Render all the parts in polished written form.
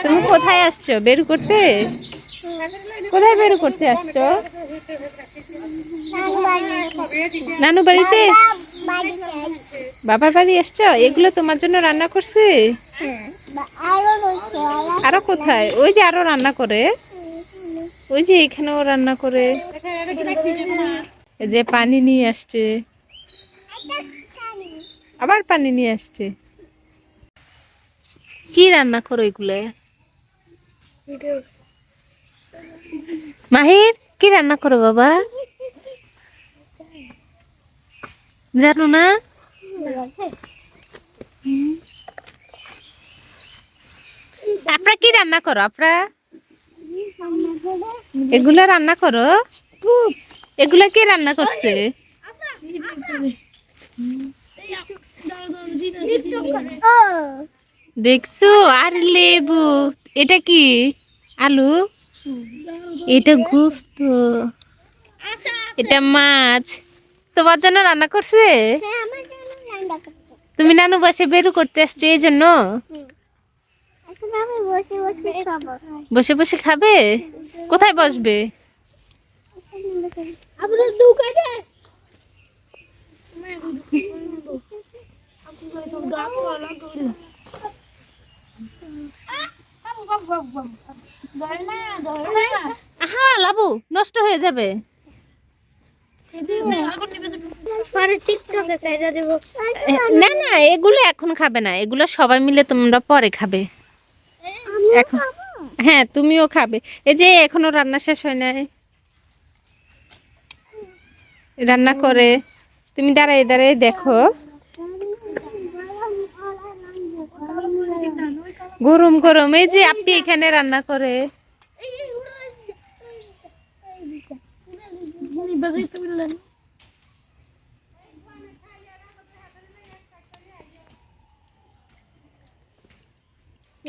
তুমি কোথায় আসছো বের করতে? কোথায় বের করতে আসছো? নানু বাড়িতে? বাবার বাড়ি আসছো? এগুলো তোমার জন্য রান্না করছে? আরো কোথায়? ওই যে আরো রান্না করে, ওই যে এখানেও রান্না করে। এই যে পানি নিয়ে আসছে, আবার পানি নিয়ে আসছে। কি রান্না করো এগুলো? মাহির, কি রান্না করো বাবা? জানো না? আপনারা কি রান্না করো? আপনারা এগুলা রান্না করো? এগুলা কে রান্না করছে? দেখছো? আর লেবু। এটা কি? আলু? এটা গোস্ত, এটা মাছ। তোমার জন্য রান্না করছে? তুমি নানু বাসে বেরু করতে আসছো এই জন্য? বসে বসে খাবে? কোথায় বসবে? হ্যাঁ লাবু, নষ্ট হয়ে যাবে। না না, এগুলো এখন খাবে না, এগুলো সবাই মিলে তোমরা পরে খাবে। এখন হ্যাঁ, তুমিও খাবে। এই যে এখনো রান্না শেষ হয় নাই, রান্না করে। তুমি দাঁড়াই দাঁড়াই দেখো। গরম গরম, এই যে আপনি এখানে রান্না করে।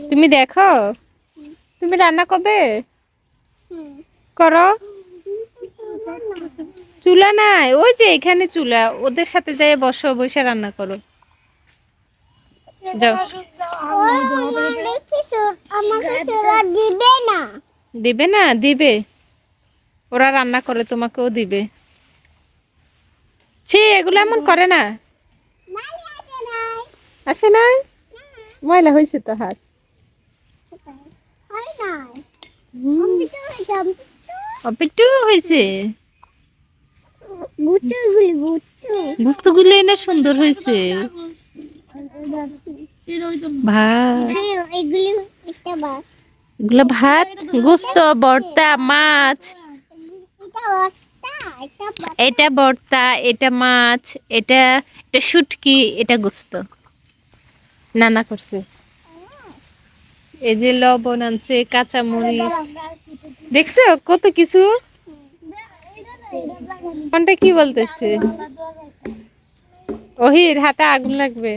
তুমি দেখো, তুমি রান্না কবে করো? চুলা নাই, ওই যে এখানে চুলা, ওদের সাথে যাই বসো, বসে রান্না করো। যাও। দিবে না? দিবে, ওরা রান্না করে, তোমাকেও দিবে। ছি, এগুলো এমন করে না। আসে নাই? ময়লা হয়েছে তো হাত। অপেটু হয়েছে। বস্তুগুলো এনে সুন্দর হয়েছে। ভাত, এগুলো ভাত, গোস্ত, ভর্তা, মাছ। এটা ভর্তা, এটা মাছ, এটা এটা শুটকি, এটা গোস্ত নানা করছে। এই যে লবণ আনছে, কাঁচা মরিচ, দেখছো কত কিছু। কোনটা কি বলতেছে? ওহির হাতে আগুন লাগবে।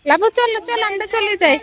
লাবু চলো চলো, আমরা চলে যাই।